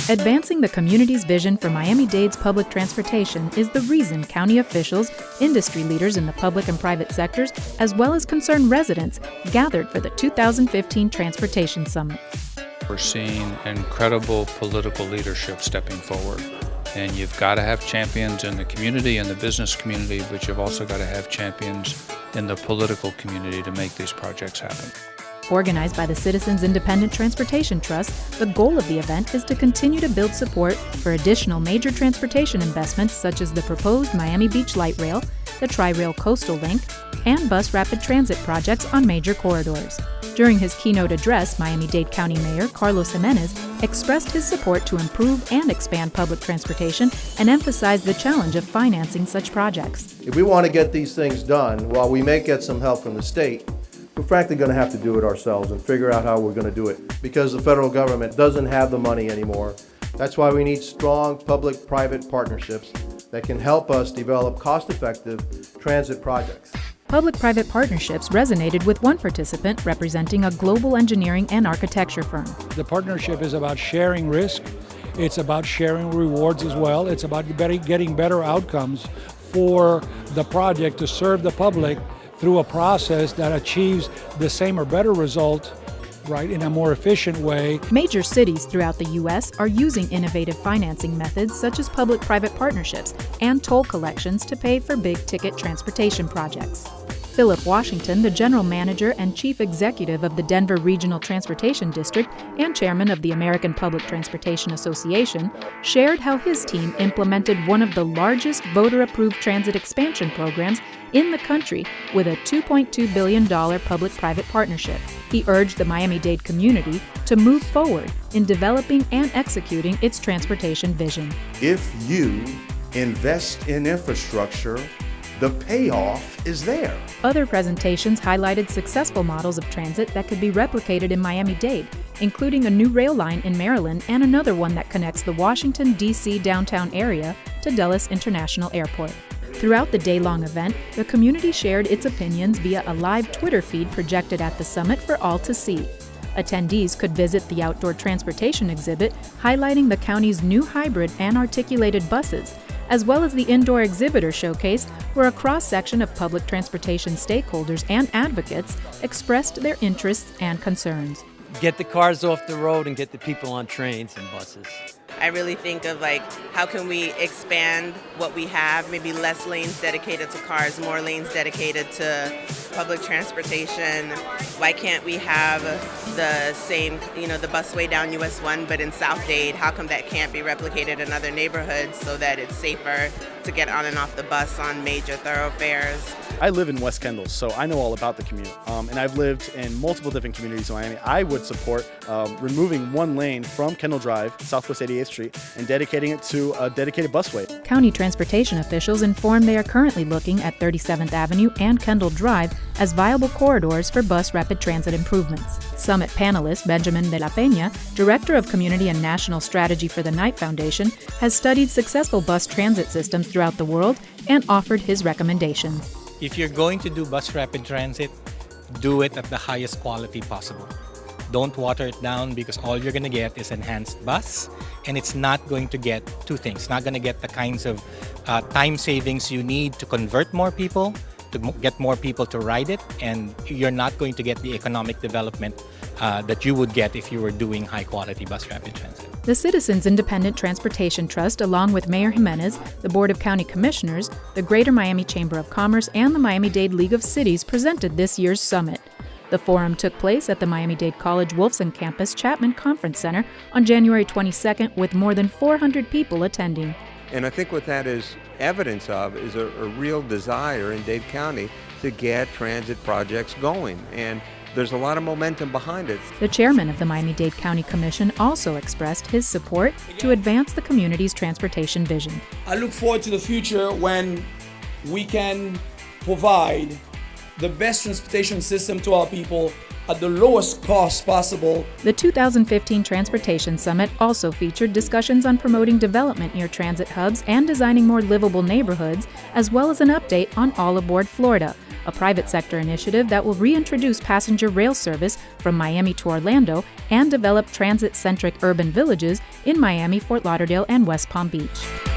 Advancing the community's vision for Miami-Dade's public transportation is the reason county officials, industry leaders in the public and private sectors, as well as concerned residents, gathered for the 2015 Transportation Summit. We're seeing incredible political leadership stepping forward. And you've got to have champions in the community and the business community, but you've also got to have champions in the political community to make these projects happen. Organized by the Citizens Independent Transportation Trust, the goal of the event is to continue to build support for additional major transportation investments such as the proposed Miami Beach Light Rail, the Tri-Rail Coastal Link, and bus rapid transit projects on major corridors. During his keynote address, Miami-Dade County Mayor Carlos Jimenez expressed his support to improve and expand public transportation and emphasized the challenge of financing such projects. If we want to get these things done, while we may get some help from the state, we're frankly going to have to do it ourselves and figure out how we're going to do it because the federal government doesn't have the money anymore. That's why we need strong public-private partnerships that can help us develop cost-effective transit projects. Public-private partnerships resonated with one participant representing a global engineering and architecture firm. The partnership is about sharing risk. It's about sharing rewards as well. It's about getting better outcomes for the project to serve the public through a process that achieves the same or better result, right, in a more efficient way. Major cities throughout the U.S. are using innovative financing methods such as public-private partnerships and toll collections to pay for big-ticket transportation projects. Philip Washington, the general manager and chief executive of the Denver Regional Transportation District and chairman of the American Public Transportation Association, shared how his team implemented one of the largest voter-approved transit expansion programs in the country with a $2.2 billion public-private partnership. He urged the Miami-Dade community to move forward in developing and executing its transportation vision. If you invest in infrastructure, the payoff is there. Other presentations highlighted successful models of transit that could be replicated in Miami-Dade, including a new rail line in Maryland and another one that connects the Washington, D.C. downtown area to Dulles International Airport. Throughout the day-long event, the community shared its opinions via a live Twitter feed projected at the summit for all to see. Attendees could visit the outdoor transportation exhibit highlighting the county's new hybrid and articulated buses, as well as the indoor exhibitor showcase where a cross-section of public transportation stakeholders and advocates expressed their interests and concerns. Get the cars off the road and get the people on trains and buses. I really think of how can we expand what we have, maybe less lanes dedicated to cars, more lanes dedicated to public transportation. Why can't we have the same, the busway down US 1 but in South Dade? How come that can't be replicated in other neighborhoods so that it's safer to get on and off the bus on major thoroughfares? I live in West Kendall, so I know all about the commute, and I've lived in multiple different communities in Miami. I would support removing one lane from Kendall Drive, Southwest 88th Street, and dedicating it to a dedicated busway. County transportation officials informed they are currently looking at 37th Avenue and Kendall Drive as viable corridors for bus rapid transit improvements. Summit panelist Benjamin de la Peña, Director of Community and National Strategy for the Knight Foundation, has studied successful bus transit systems throughout the world and offered his recommendations. If you're going to do bus rapid transit, do it at the highest quality possible. Don't water it down because all you're going to get is enhanced bus, and it's not going to get two things. It's not going to get the kinds of time savings you need to convert more people, to get more people to ride it, and you're not going to get the economic development that you would get if you were doing high-quality bus rapid transit. The Citizens Independent Transportation Trust, along with Mayor Jimenez, the Board of County Commissioners, the Greater Miami Chamber of Commerce, and the Miami-Dade League of Cities presented this year's summit. The forum took place at the Miami-Dade College Wolfson Campus Chapman Conference Center on January 22nd with more than 400 people attending. And I think what that is evidence of is a real desire in Dade County to get transit projects going. And there's a lot of momentum behind it. The chairman of the Miami-Dade County Commission also expressed his support to advance the community's transportation vision. I look forward to the future when we can provide the best transportation system to our people at the lowest cost possible. The 2015 Transportation Summit also featured discussions on promoting development near transit hubs and designing more livable neighborhoods, as well as an update on All Aboard Florida, a private sector initiative that will reintroduce passenger rail service from Miami to Orlando and develop transit-centric urban villages in Miami, Fort Lauderdale, and West Palm Beach.